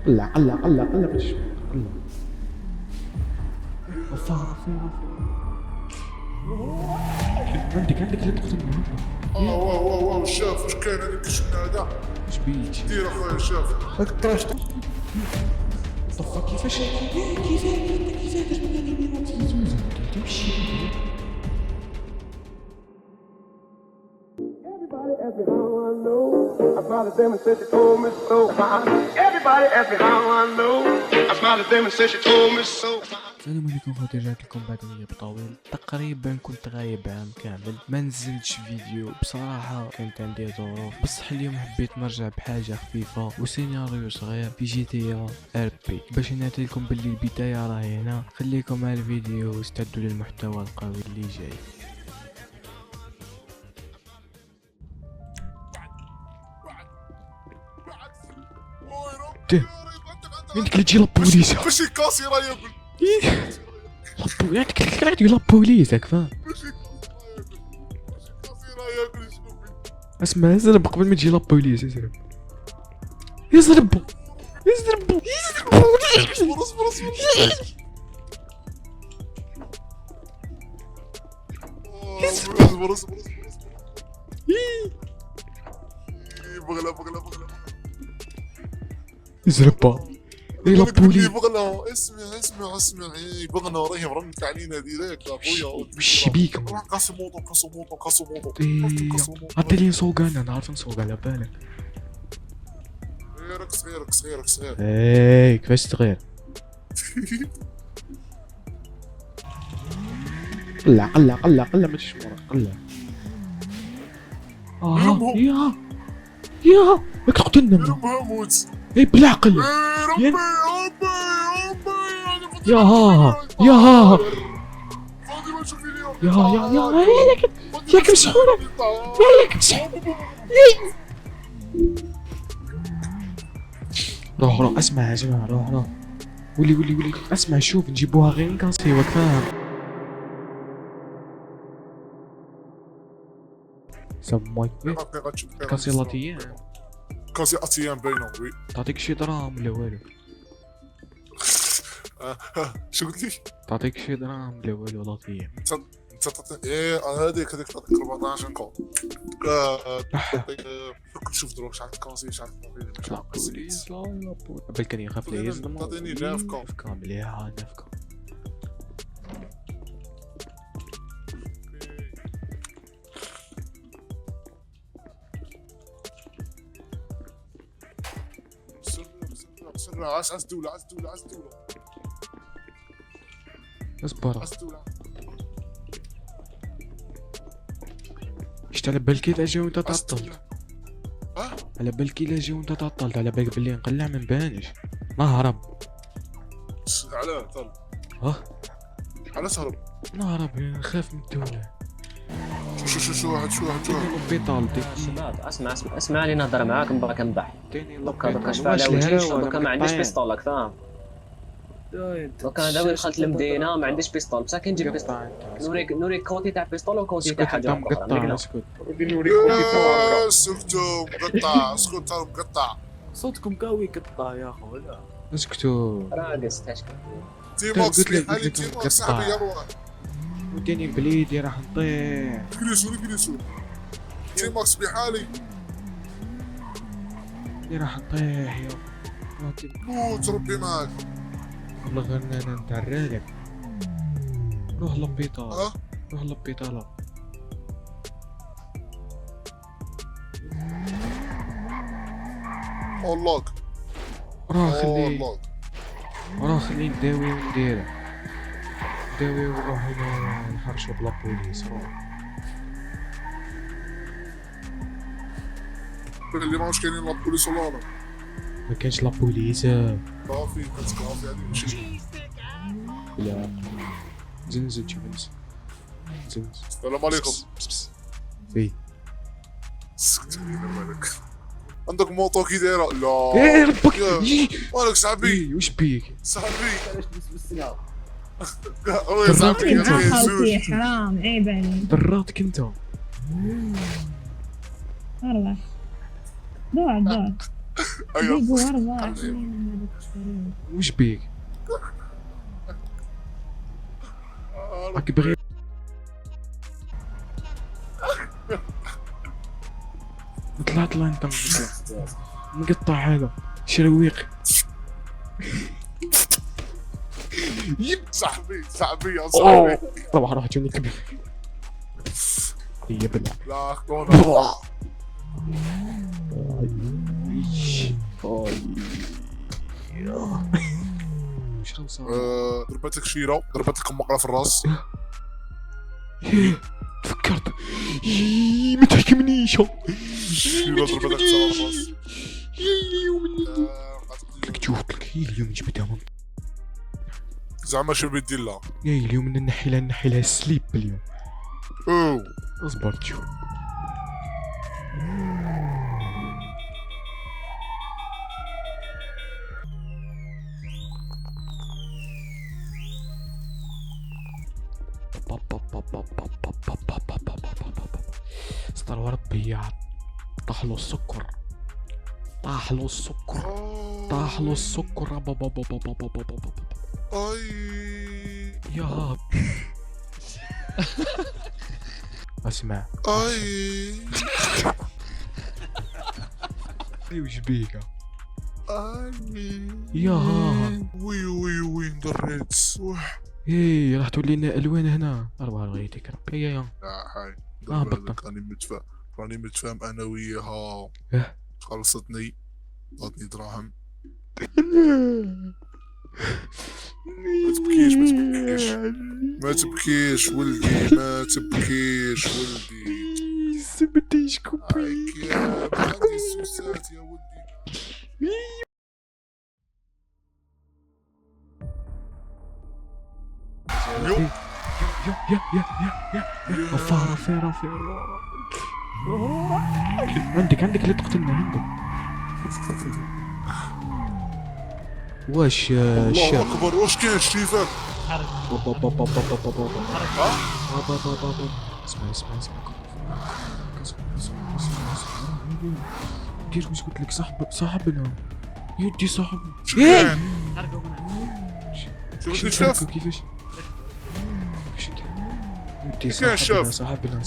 قلع قلع قلع قلع باش قلع. وفا عندك لا تقتل واو شاف واش كاين هذاك شفنا هذا واش بيك دير اخويا شاف هاك طراش طفا كيفاش درت من زوز تمشي. Everybody ask me how I know. I smiled at them and said she told me so. Everybody ask me how I know. I smiled at them and said she told me so. السلام عليكم خوتي، رجعت لكم بعد غياب طويل. تقريبا كنت غايب عام كامل ما نزلتش فيديو بصراحه، كانت عندي ظروف. بصح اليوم حبيت نرجع بحاجه خفيفه وسيناريو صغير في جي تي ار بي باش نعطي لكم باللي البدايه راهي هنا. خليكم مع الفيديو واستعدوا للمحتوى القوي اللي جاي. عندك اللي تجي لابوليس ماشي كاسي راه ياكل عندك اللي تجي لابوليس هاك فاهم. ماشي كاسي راه ياكل شوفي اسمع زرب قبل ما تجي لابوليس. يزربوا اصبر بغلا يزربوا اي لابوليس. بغلا اسمع بغنا راهي مرنت علينا ديريكت اخويا. وش بيك كاسو موطو عطي لي نسوق، انا نعرف نسوق على بالك. صغيرك اي كيفاش صغير. قلع ما تجيش ورا قلع. يا راك تقتلنا موت اي بالعقل. ربي يا فاطمه شوفي اليوم ياك مسحوره روح اسمع روح ولي اسمع شوف نجيبوها غير نكاسي واك فاهم. سموي كاسي لاتيان كاسي اتيان باينه وي تعطيك شي دراهم ولا والو؟ شو قلت لي؟ تعطيك شي دراهم ولا والو لاتيان؟ انت هذيك تعطيك 14 كون شوف دروك شحال كاسي شحال بوليس لا بل كان يخاف لي يصدم. تعطيني 9 كون كامل يا 9 كون. سرنا عاش دولة اصبر شت على بالك الا جا وانت تعطلت. على بالك الا جا وانت تعطلت، على بالك بلي نقلع ما نبانش نهرب. علاه طل علاش هرب؟ نهرب نخاف من الدولة. شو واحد لوبيطال شباب اسمع لي نهضر معاك نبغى كنضح. دوكا شفا على وجهي دوكا ما عنديش بيستول راك فاهم. دوكا انا دخلت المدينه ما عنديش بيستول بصح كنجيب بيستول. نوريك كوتي تاع بيستول وكوتي تاع حاجه مقطع. اسكت سكتوا مقطع صوتكم قوي قطع يا خويا. اسكتوا راقص تاشك. تيموكس حالي تيموكس صاحبي يروح وديني بليدي راح نطيح. جلسوا تيموكس بحالي راح نطيح يا موت ربي معاك. والله غير انا نتعرالك. روح لبيطال روح لبيطال. والله راه خلي نداوي وندير ونروح نحرشو بلا بوليس. اللي ماهوش كاينين لا بوليس ولا لا ما كانش لا بوليس كافي هذه ماشي. لا زنز السلام عليكم. في سكت مالك عندك موطو كي دايره؟ لا ايه ربك مالك صاحبي؟ وش بيك صاحبي خوتي حرام عيب عليك. براتك انت. ارواح دور ايوه ارواح وش بيك راك بغي طلع انت مقطع هذا شرويق. صاحبي يا صاحبي. طبعا راح تجوني كبير هي بلا لا كونا. شنو صار؟ ضربتك شيرة، ضربتك مقرة في الراس. تفكرت ما تحكمنيش شيرة ضربتك في الراس. قلت لك هي اليوم جبتها من زعما شو بدي لها؟ هي اليوم نحي لها السليب اليوم. اوه اصبر تشوف. استر وربي يا طاح له السكر طاح له السكر طاح له السكر اي يا اسمع اي وش بيك اي يا وي دريت ايه راح تولي لنا الوان هنا. اربعه لغيتك ربي يا هاي بطل. راني متفاهم انا وياها. إيه؟ خلصتني عطني دراهم. ما تبكيش ولدي ما تبكيش ولدي. سبتيش كوبي هايك يا عندي السوسات يا ولدي. يا فار عندك اللي تقتلنا عندك. واش الله الشاب اكبر واش كاين شريفك؟ اسمع دير واش قلت لك صاحبنا يدي صاحب. شو كاين؟ شو شو بدي شاف؟ كيفاش يدي كيف كان شاف؟ صاحبنا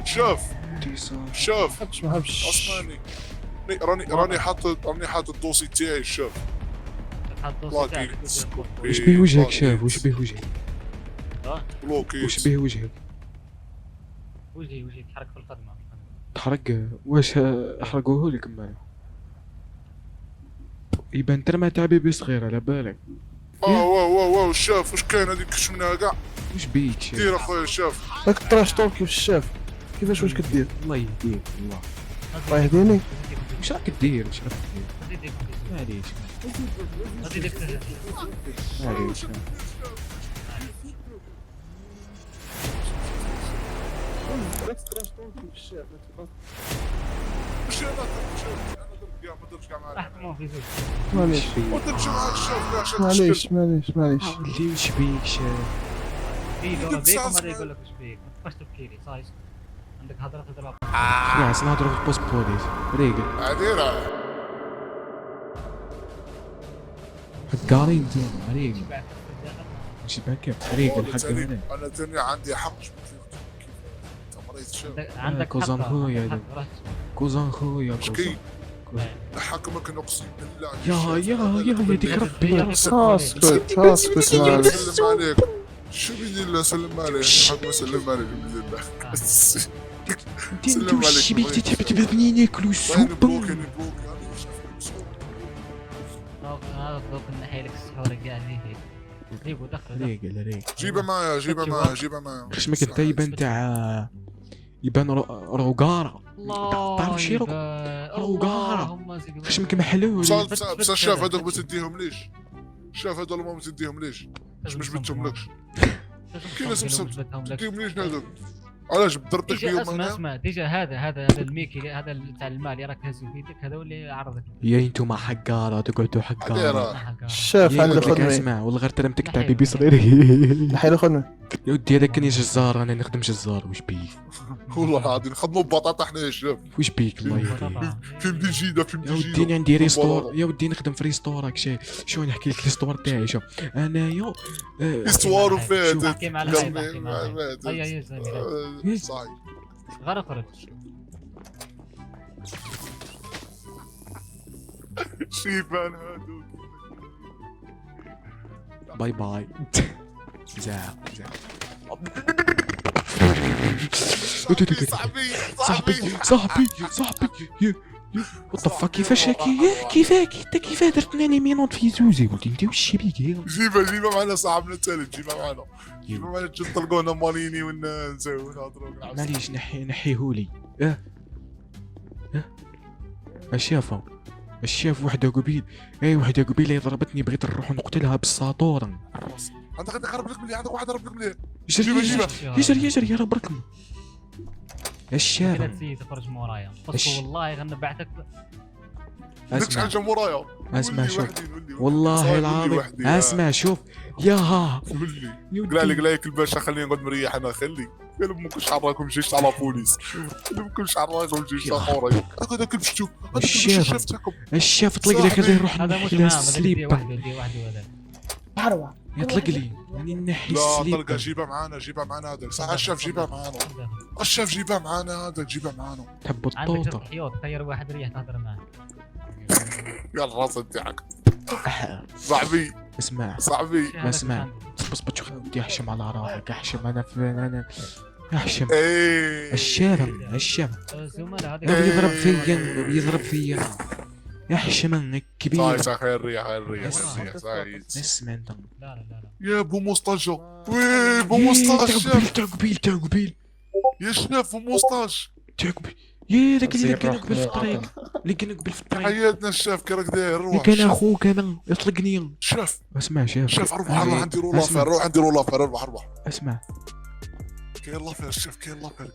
شاف يدي صاحب. شاف ما حبش اسمعني. راني حاط الدوسي تاعي شاف. بلاكي وش بيه وجهك شاف وش بيه وجهك بلوكي وش بيه وجهك وجهي تحرك في الخدمة. تحرق واش احرقوه لك معنا يبان ترى ما تعبي صغير على بالك. واو شاف واش كاين هذيك كشمناها كاع. وش بيك شاف دير اخويا شاف. راك تراش طول كيف الشاف. كيفاش واش كدير؟ الله يهديك والله. الله يهديني. وش راك دير معليش راك تراش طول كيف الشاف. واش انا ما درتش كاع معاك. معليش ما درتش معاك شاف كاع عشان معليش. اللي وش بيك شاف ما يقول لك وش فيك ما تبقاش تبكي لي صايش عندك هضره تضرب. خلاص نهضروا في بوست بوليس ريقل عديرة حقاري انت ريقل وش باك ريقل حقاري. انا تاني عندي حق. مريض شاف. عندك كوزان خويا كوزان خويا شكي حاكمك نقصي بالله. يا ديك ربي اسكت سلم عليك. شو بدي الله سلم عليك. حاكم سلم عليك بالله. انت وش بيك تحب تبني ناكلو السوب. هذا دوك نحي لك السحور كاع هيك ريقو دخل ريقل جيبها معايا خشمك انت يبان تاع يبان روقارة تعرف شي روقارة خشمك محلول. بصح شاف هذوك ما تديهم ليش. شاف هذول ما تديهم ليش. مش بدهم لكش. كاين ناس تديهم ليش هذوك. علاش ضربتك بيهم. اسمع ديجا هذا الميكي هذا تاع المال اللي راك هزو في يدك هذا هو اللي عرضك. يا انتوما حقارة تقعدوا حقارة. الشاف عنده قلت لك خدمة. اسمع والله غير ترمتك تاع بيبي صغير. نحي له خدمة. يا ودي هذاك كان جزار انا نخدم جزار وش بيه. والله العظيم نخدموا ببطاطا حنا يا شباب. واش بيك الله يهديك. فين بدي جيده فين يا بدي ودي جيده. عندي ريستور، يا ودي نخدم في ريستور راك شايف. شو نحكي لك الستور تاعي. شوف انايا استوار وفات. احكي مع الهاي احكي مع الهاي. هيا يا زلمه صحيح. غير اخرج. شيفان هادو. باي باي. زعق زعق. صاحبي صاحبي وات ذا فاك. كيفاش كيفاك انت كيفاه درتنا لي مينوت في زوزي. قلت انت وش بيك هي. جيبها معنا صاحبنا الثالث. جيبها معنا تجي تطلقونا ماليني ونسوي نهضروا. معليش نحيهولي. الشاف وحده قبيل. وحده قبيله ضربتني بغيت نروح نقتلها بالساطور. عندك قرب لك مليح. عندك واحد قرب لك مليح. يجري يا رب ركم. الشاف لا تزيد تخرج مورايا والله غنبعتك. لكش حاجه مورايا. اسمع شوف والله العظيم. اسمع شوف يا ها قال لك الباشا خليني نقعد مريح انا. خلي قال ممكنش حراكم جيش على بوليس. ممكنش حراكم جيش على مورايا. هذاك الشوف الشاف تاعكم. الشاف طلق لي خليه يروح هذا مش نحي معاه السليب. وحده حروة يطلق لي يعني نحي لا السليب. طلقه جيبها معنا هذاك. صح الشاف جيبها معنا. الشاف جيبها معنا هذاك. جيبها معنا. تحب عندك الطوطه. حيوط خير واحد ريح تهضر معاه. يا الراس تاعك صاحبي. اسمع صاحبي اسمع بس شوف ودي احشم على روحك. احشم انا احشم. الشام زملاء بيضرب فيا احشم كبير. صحيح خير ريح اسمع انت. لا يا بو مستاجو. وي بو مستاج. تاع قبيل يا شاف بو مستاج. تاع قبيل. يا ذاك اللي كان قبل في الطريق. اللي كان قبل في الطريق. حياتنا الشاف كي راك داير. روح كان اخوك انا يطلقني. شاف اسمع شاف روح نديرو لافير. روح نديرو لافير. روح اسمع كاين لافير الشاف. كاين لافير.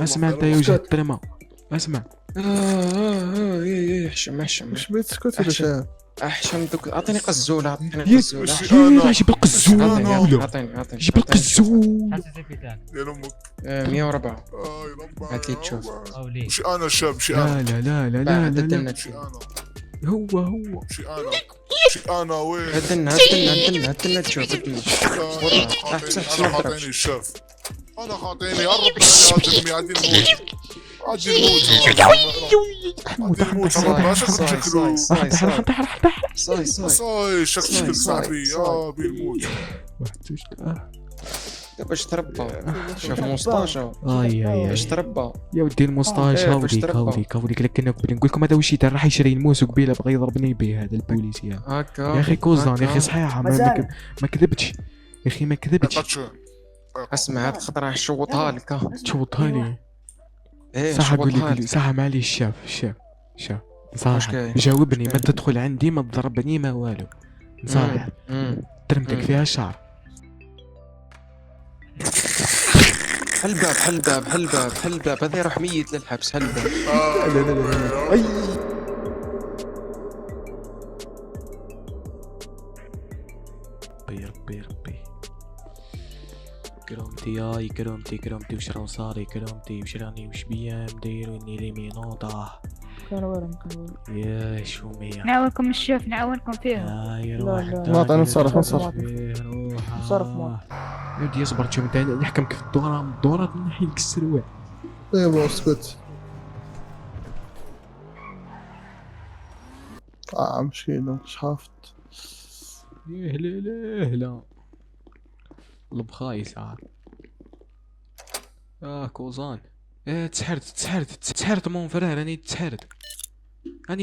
اسمع انت يا وجه الترمى. اسمع احشم واش بغيت تسكت ولا شاف؟ احشم دوك اعطيني قزوله اعطيني يا جيب القزوله. اعطيني جيب القزوله. حاسس بتاعك يا امك 104 يا هات لي تشوف. اولي مش انا الشاب. مش انا. لا هو مش انا. وين هدنا تشوف. انا خاطيني الشاف. انا خاطيني. هرب معي غادي نموت. صاي شكل صاحبي. بيموت. باش تربى. شوف مستاشا باش تربى يا ودي المستاش. هاوليك لكن قبل نقول لكم هذا وش يدار. راح يشري الموس وقبيله بغى يضربني به هذا البوليس. هكا يا اخي كوزان يا اخي صحيحه ما كذبتش يا اخي ما كذبتش. اسمع هاد الخطره شوطها لك. تشوطها لي صح. شوطها قولي صح. معليش شاف صح. جاوبني. ما تدخل عندي ما تضربني ما والو. صح ترمتك فيها الشعر. حل الباب هذا يروح ميت للحبس. حل الباب. ربي كرامتي وش راه صاري. كرامتي وش راني وش بيا مدايروني لي مينوطه. يا شومية نعاونكم الشيف نعاونكم فيها. لا نتصرف نصرف يا ودي اصبر. شوف انت نحكمك في الدورة نحي لك السروال. ايوا اسكت. مشكلة شافت. يا هلا البخايس. كوزان. تسحرت مون فرير. راني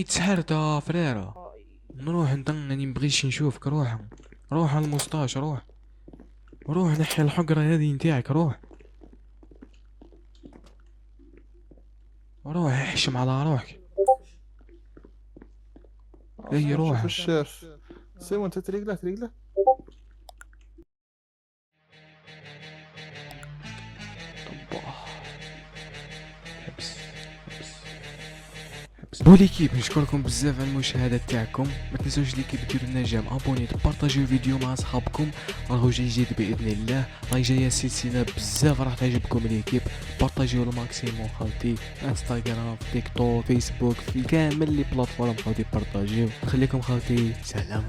تسحرت فريرة. نروح راني مبغيش نشوفك. روح على المستاش. روح نحي الحقرة هذه نتاعك. روح احشم على روحك. روح الشاف. سيمون انت تريقله. بوليكيب نشكركم بزاف على المشاهده تاعكم. ما تنسوش ليكيب ديروا لنا جيم ابوني تبارطاجيو الفيديو مع صحابكم. راهو جاي جديد باذن الله، راهي جايه سلسله بزاف راح تعجبكم ليكيب. بارطاجيو الماكسيموم خالتي، انستغرام، تيك توك، فيسبوك، في كامل لي بلاتفورم خالتي بارطاجيو. نخليكم خالتي، سلام.